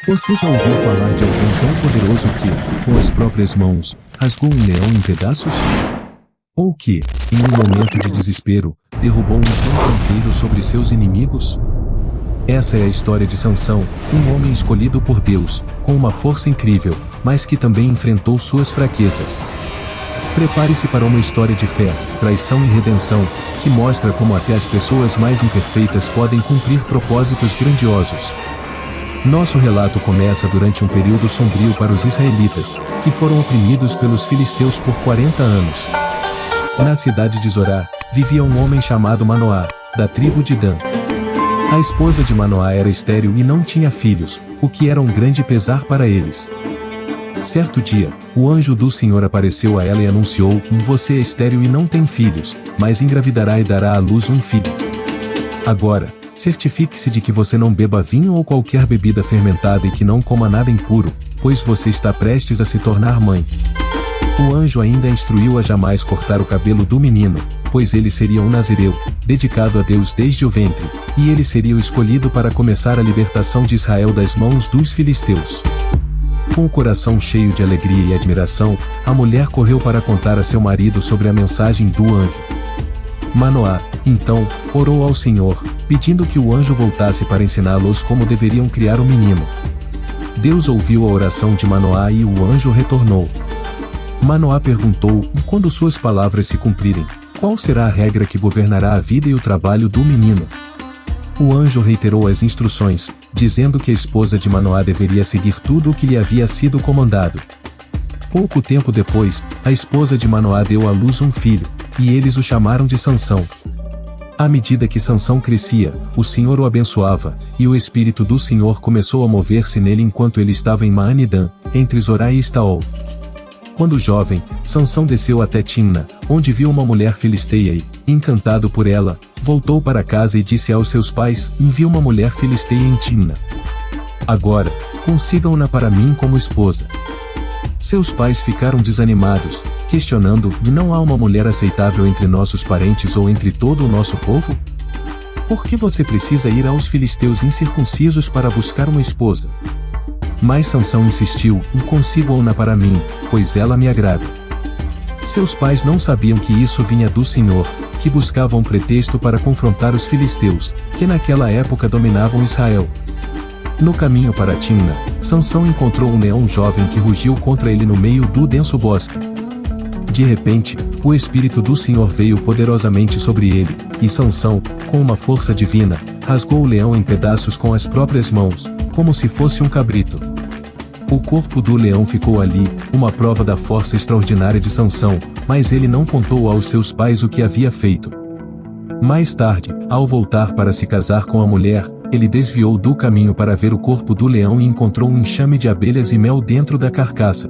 Você já ouviu falar de alguém tão poderoso que, com as próprias mãos, rasgou um leão em pedaços? Ou que, em um momento de desespero, derrubou um templo inteiro sobre seus inimigos? Essa é a história de Sansão, um homem escolhido por Deus, com uma força incrível, mas que também enfrentou suas fraquezas. Prepare-se para uma história de fé, traição e redenção, que mostra como até as pessoas mais imperfeitas podem cumprir propósitos grandiosos. Nosso relato começa durante um período sombrio para os israelitas, que foram oprimidos pelos filisteus por 40 anos. Na cidade de Zorá, vivia um homem chamado Manoá, da tribo de Dan. A esposa de Manoá era estéril e não tinha filhos, o que era um grande pesar para eles. Certo dia, o anjo do Senhor apareceu a ela e anunciou: Você é estéril e não tem filhos, mas engravidará e dará à luz um filho. Agora, certifique-se de que você não beba vinho ou qualquer bebida fermentada e que não coma nada impuro, pois você está prestes a se tornar mãe. O anjo ainda instruiu a jamais cortar o cabelo do menino, pois ele seria um nazireu, dedicado a Deus desde o ventre, e ele seria o escolhido para começar a libertação de Israel das mãos dos filisteus. Com o coração cheio de alegria e admiração, a mulher correu para contar a seu marido sobre a mensagem do anjo. Manoá, então, orou ao Senhor, pedindo que o anjo voltasse para ensiná-los como deveriam criar o menino. Deus ouviu a oração de Manoá e o anjo retornou. Manoá perguntou: quando suas palavras se cumprirem, qual será a regra que governará a vida e o trabalho do menino? O anjo reiterou as instruções, dizendo que a esposa de Manoá deveria seguir tudo o que lhe havia sido comandado. Pouco tempo depois, a esposa de Manoá deu à luz um filho, e eles o chamaram de Sansão. À medida que Sansão crescia, o Senhor o abençoava, e o Espírito do Senhor começou a mover-se nele enquanto ele estava em Maanidã, entre Zorá e Estaol. Quando jovem, Sansão desceu até Timna, onde viu uma mulher filisteia e, encantado por ela, voltou para casa e disse aos seus pais: Vi uma mulher filisteia em Timna. Agora, consigam-na para mim como esposa. Seus pais ficaram desanimados, questionando: não há uma mulher aceitável entre nossos parentes ou entre todo o nosso povo? Por que você precisa ir aos filisteus incircuncisos para buscar uma esposa? Mas Sansão insistiu: consigam-na para mim, pois ela me agrada. Seus pais não sabiam que isso vinha do Senhor, que buscava um pretexto para confrontar os filisteus, que naquela época dominavam Israel. No caminho para Timna, Sansão encontrou um leão jovem que rugiu contra ele no meio do denso bosque. De repente, o Espírito do Senhor veio poderosamente sobre ele, e Sansão, com uma força divina, rasgou o leão em pedaços com as próprias mãos, como se fosse um cabrito. O corpo do leão ficou ali, uma prova da força extraordinária de Sansão, mas ele não contou aos seus pais o que havia feito. Mais tarde, ao voltar para se casar com a mulher, ele desviou do caminho para ver o corpo do leão e encontrou um enxame de abelhas e mel dentro da carcaça.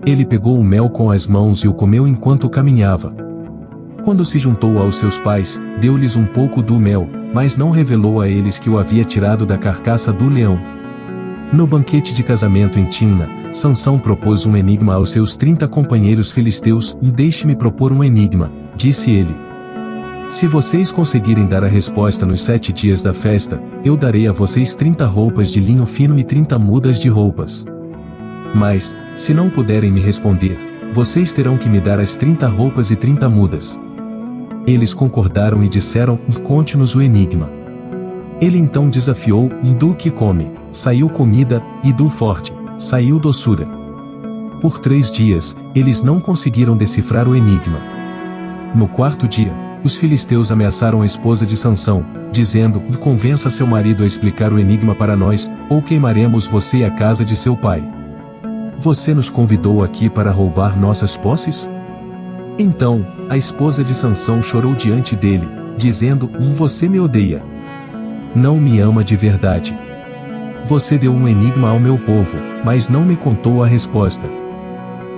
Ele pegou o mel com as mãos e o comeu enquanto caminhava. Quando se juntou aos seus pais, deu-lhes um pouco do mel, mas não revelou a eles que o havia tirado da carcaça do leão. No banquete de casamento em Timna, Sansão propôs um enigma aos seus 30 companheiros filisteus: Deixe-me propor um enigma, disse ele. Se vocês conseguirem dar a resposta nos 7 dias da festa, eu darei a vocês 30 roupas de linho fino e 30 mudas de roupas. Mas, se não puderem me responder, vocês terão que me dar as 30 roupas e 30 mudas. Eles concordaram e disseram: Conte-nos o enigma. Ele então desafiou: Do que come, saiu comida, e do forte, saiu doçura. Por 3 dias, eles não conseguiram decifrar o enigma. No 4º dia, os filisteus ameaçaram a esposa de Sansão, dizendo: Convença seu marido a explicar o enigma para nós, ou queimaremos você e a casa de seu pai. Você nos convidou aqui para roubar nossas posses? Então, a esposa de Sansão chorou diante dele, dizendo: Você me odeia. Não me ama de verdade. Você deu um enigma ao meu povo, mas não me contou a resposta.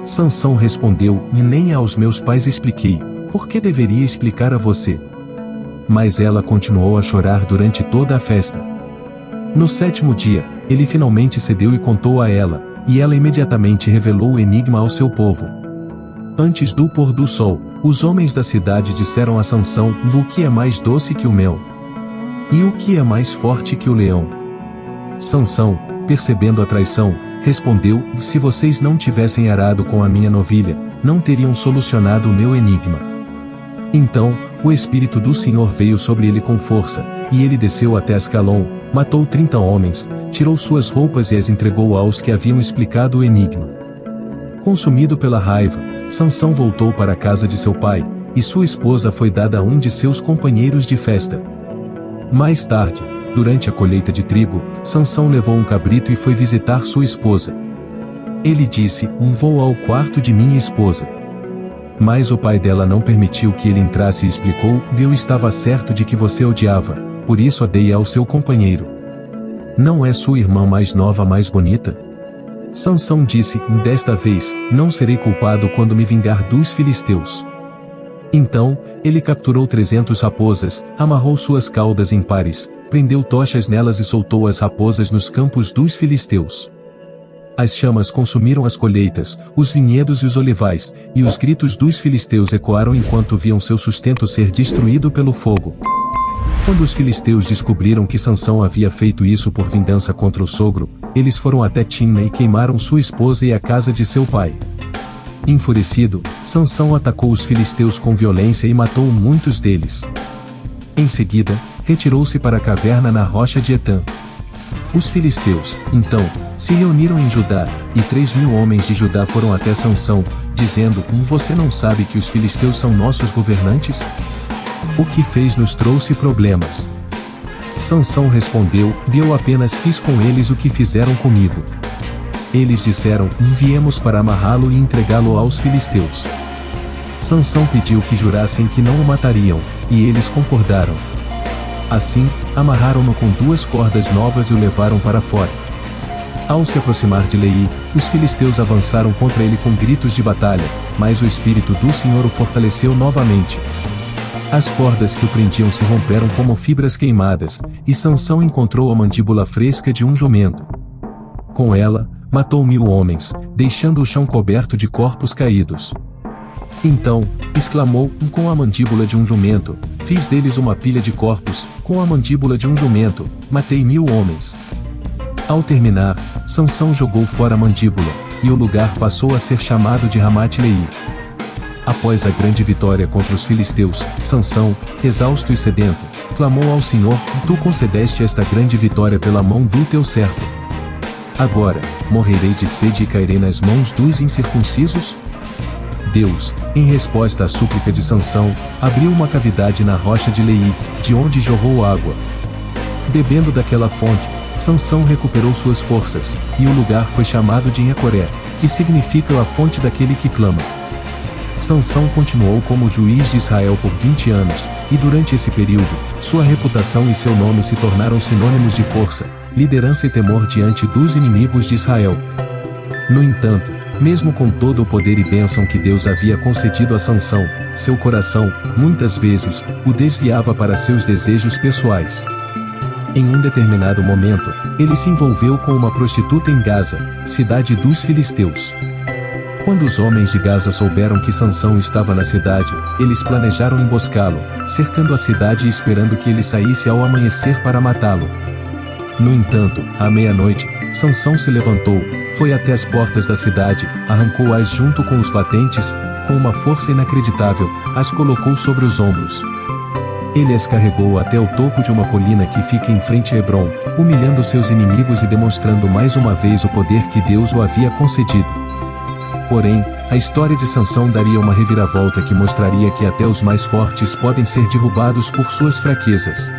Sansão respondeu: Nem aos meus pais expliquei, por que deveria explicar a você? Mas ela continuou a chorar durante toda a festa. No 7º dia, ele finalmente cedeu e contou a ela, e ela imediatamente revelou o enigma ao seu povo. Antes do pôr do sol, os homens da cidade disseram a Sansão: O que é mais doce que o mel? E o que é mais forte que o leão? Sansão, percebendo a traição, respondeu: se vocês não tivessem arado com a minha novilha, não teriam solucionado o meu enigma. Então, o Espírito do Senhor veio sobre ele com força, e ele desceu até Ascalon, matou 30 homens, tirou suas roupas e as entregou aos que haviam explicado o enigma. Consumido pela raiva, Sansão voltou para a casa de seu pai, e sua esposa foi dada a um de seus companheiros de festa. Mais tarde, durante a colheita de trigo, Sansão levou um cabrito e foi visitar sua esposa. Ele disse: vou ao quarto de minha esposa. Mas o pai dela não permitiu que ele entrasse e explicou: eu estava certo de que você odiava, por isso a dei ao seu companheiro. Não é sua irmã mais nova mais bonita? Sansão disse: desta vez, não serei culpado quando me vingar dos filisteus. Então, ele capturou 300 raposas, amarrou suas caudas em pares, prendeu tochas nelas e soltou as raposas nos campos dos filisteus. As chamas consumiram as colheitas, os vinhedos e os olivais, e os gritos dos filisteus ecoaram enquanto viam seu sustento ser destruído pelo fogo. Quando os filisteus descobriram que Sansão havia feito isso por vingança contra o sogro, eles foram até Timna e queimaram sua esposa e a casa de seu pai. Enfurecido, Sansão atacou os filisteus com violência e matou muitos deles. Em seguida, retirou-se para a caverna na rocha de Etã. Os filisteus, então, se reuniram em Judá, e 3.000 homens de Judá foram até Sansão, dizendo: você não sabe que os filisteus são nossos governantes? O que fez nos trouxe problemas. Sansão respondeu: eu apenas fiz com eles o que fizeram comigo. Eles disseram: viemos para amarrá-lo e entregá-lo aos filisteus. Sansão pediu que jurassem que não o matariam, e eles concordaram. Assim, amarraram-no com 2 cordas novas e o levaram para fora. Ao se aproximar de Leí, os filisteus avançaram contra ele com gritos de batalha, mas o Espírito do Senhor o fortaleceu novamente. As cordas que o prendiam se romperam como fibras queimadas, e Sansão encontrou a mandíbula fresca de um jumento. Com ela, matou 1.000 homens, deixando o chão coberto de corpos caídos. Então, exclamou: com a mandíbula de um jumento, fiz deles uma pilha de corpos, com a mandíbula de um jumento, matei 1.000 homens. Ao terminar, Sansão jogou fora a mandíbula, e o lugar passou a ser chamado de Ramate-Leí. Após a grande vitória contra os filisteus, Sansão, exausto e sedento, clamou ao Senhor: tu concedeste esta grande vitória pela mão do teu servo. Agora, morrerei de sede e cairei nas mãos dos incircuncisos? Deus, em resposta à súplica de Sansão, abriu uma cavidade na rocha de Leí, de onde jorrou água. Bebendo daquela fonte, Sansão recuperou suas forças, e o lugar foi chamado de Enhacoré, que significa a fonte daquele que clama. Sansão continuou como juiz de Israel por 20 anos, e durante esse período, sua reputação e seu nome se tornaram sinônimos de força, liderança e temor diante dos inimigos de Israel. No entanto, mesmo com todo o poder e bênção que Deus havia concedido a Sansão, seu coração, muitas vezes, o desviava para seus desejos pessoais. Em um determinado momento, ele se envolveu com uma prostituta em Gaza, cidade dos filisteus. Quando os homens de Gaza souberam que Sansão estava na cidade, eles planejaram emboscá-lo, cercando a cidade e esperando que ele saísse ao amanhecer para matá-lo. No entanto, à meia-noite, Sansão se levantou, foi até as portas da cidade, arrancou-as junto com os batentes, com uma força inacreditável, as colocou sobre os ombros. Ele as carregou até o topo de uma colina que fica em frente a Hebrom, humilhando seus inimigos e demonstrando mais uma vez o poder que Deus o havia concedido. Porém, a história de Sansão daria uma reviravolta que mostraria que até os mais fortes podem ser derrubados por suas fraquezas.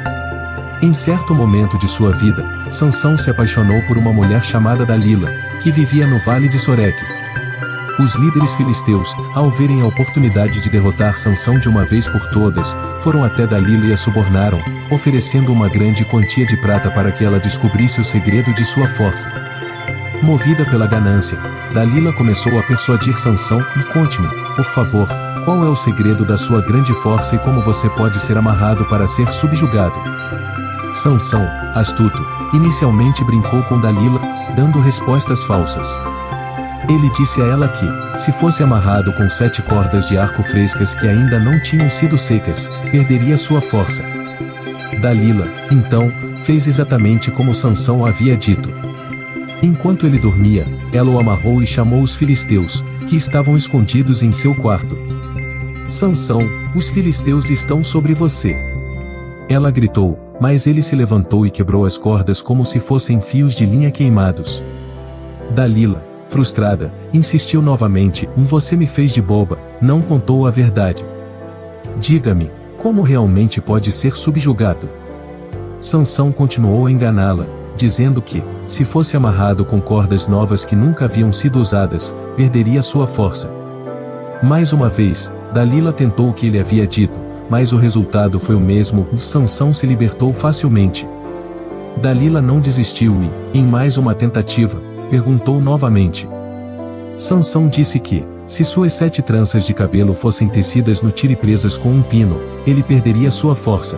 Em certo momento de sua vida, Sansão se apaixonou por uma mulher chamada Dalila, que vivia no vale de Soreque. Os líderes filisteus, ao verem a oportunidade de derrotar Sansão de uma vez por todas, foram até Dalila e a subornaram, oferecendo uma grande quantia de prata para que ela descobrisse o segredo de sua força. Movida pela ganância, Dalila começou a persuadir Sansão: conte-me, por favor, qual é o segredo da sua grande força e como você pode ser amarrado para ser subjugado. Sansão, astuto, inicialmente brincou com Dalila, dando respostas falsas. Ele disse a ela que, se fosse amarrado com 7 cordas de arco frescas que ainda não tinham sido secas, perderia sua força. Dalila, então, fez exatamente como Sansão havia dito. Enquanto ele dormia, ela o amarrou e chamou os filisteus, que estavam escondidos em seu quarto. Sansão, os filisteus estão sobre você. Ela gritou, mas ele se levantou e quebrou as cordas como se fossem fios de linha queimados. Dalila, frustrada, insistiu novamente, você me fez de boba, não contou a verdade. Diga-me, como realmente pode ser subjugado? Sansão continuou a enganá-la, dizendo que, se fosse amarrado com cordas novas que nunca haviam sido usadas, perderia sua força. Mais uma vez, Dalila tentou o que ele havia dito, mas o resultado foi o mesmo, Sansão se libertou facilmente. Dalila não desistiu e, em mais uma tentativa, perguntou novamente. Sansão disse que, se suas 7 tranças de cabelo fossem tecidas no tiro e presas com um pino, ele perderia sua força.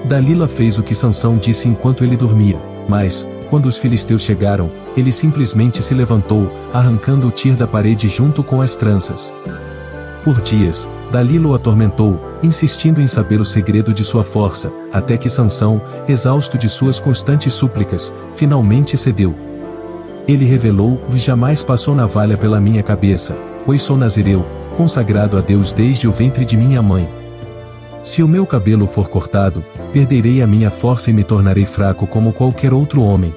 Dalila fez o que Sansão disse enquanto ele dormia, mas, quando os filisteus chegaram, ele simplesmente se levantou, arrancando o tir da parede junto com as tranças. Por dias, Dalila o atormentou, insistindo em saber o segredo de sua força, até que Sansão, exausto de suas constantes súplicas, finalmente cedeu. Ele revelou, jamais passou navalha pela minha cabeça, pois sou nazireu, consagrado a Deus desde o ventre de minha mãe. Se o meu cabelo for cortado, perderei a minha força e me tornarei fraco como qualquer outro homem.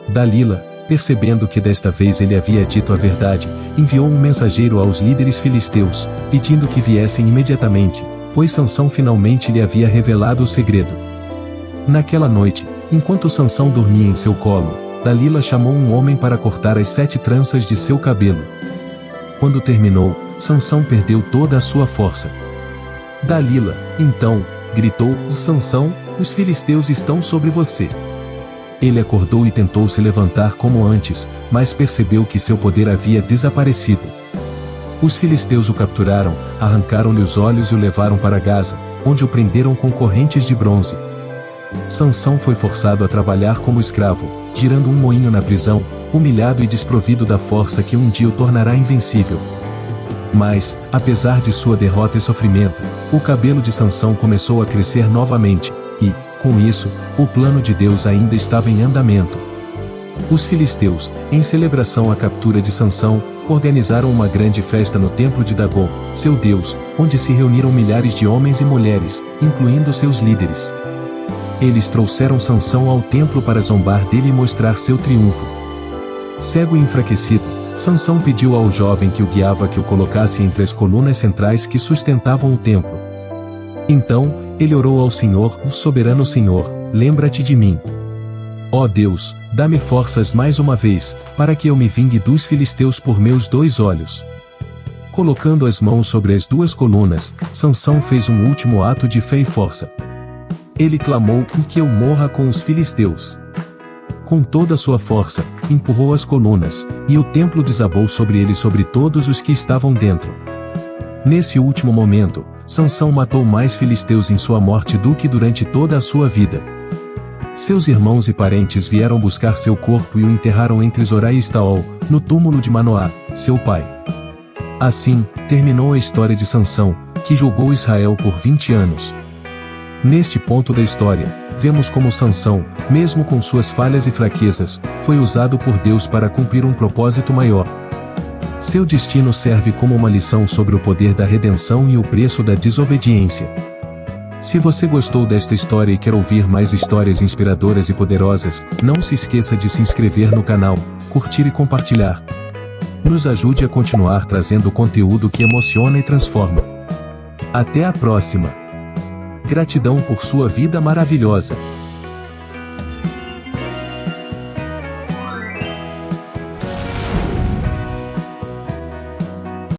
Dalila, percebendo que desta vez ele havia dito a verdade, enviou um mensageiro aos líderes filisteus, pedindo que viessem imediatamente, pois Sansão finalmente lhe havia revelado o segredo. Naquela noite, enquanto Sansão dormia em seu colo, Dalila chamou um homem para cortar as 7 tranças de seu cabelo. Quando terminou, Sansão perdeu toda a sua força. Dalila, então, gritou, Sansão, os filisteus estão sobre você. Ele acordou e tentou se levantar como antes, mas percebeu que seu poder havia desaparecido. Os filisteus o capturaram, arrancaram-lhe os olhos e o levaram para Gaza, onde o prenderam com correntes de bronze. Sansão foi forçado a trabalhar como escravo, girando um moinho na prisão, humilhado e desprovido da força que um dia o tornará invencível. Mas, apesar de sua derrota e sofrimento, o cabelo de Sansão começou a crescer novamente, e, com isso, o plano de Deus ainda estava em andamento. Os filisteus, em celebração à captura de Sansão, organizaram uma grande festa no templo de Dagom, seu deus, onde se reuniram milhares de homens e mulheres, incluindo seus líderes. Eles trouxeram Sansão ao templo para zombar dele e mostrar seu triunfo. Cego e enfraquecido, Sansão pediu ao jovem que o guiava que o colocasse entre as colunas centrais que sustentavam o templo. Então, ele orou ao Senhor, o soberano Senhor, lembra-te de mim. Ó Deus, dá-me forças mais uma vez, para que eu me vingue dos filisteus por meus 2 olhos. Colocando as mãos sobre as 2 colunas, Sansão fez um último ato de fé e força. Ele clamou que eu morra com os filisteus. Com toda a sua força, empurrou as colunas, e o templo desabou sobre ele e sobre todos os que estavam dentro. Nesse último momento, Sansão matou mais filisteus em sua morte do que durante toda a sua vida. Seus irmãos e parentes vieram buscar seu corpo e o enterraram entre Zorá e Estaol, no túmulo de Manoá, seu pai. Assim, terminou a história de Sansão, que julgou Israel por 20 anos. Neste ponto da história, vemos como Sansão, mesmo com suas falhas e fraquezas, foi usado por Deus para cumprir um propósito maior. Seu destino serve como uma lição sobre o poder da redenção e o preço da desobediência. Se você gostou desta história e quer ouvir mais histórias inspiradoras e poderosas, não se esqueça de se inscrever no canal, curtir e compartilhar. Nos ajude a continuar trazendo conteúdo que emociona e transforma. Até a próxima! Gratidão por sua vida maravilhosa.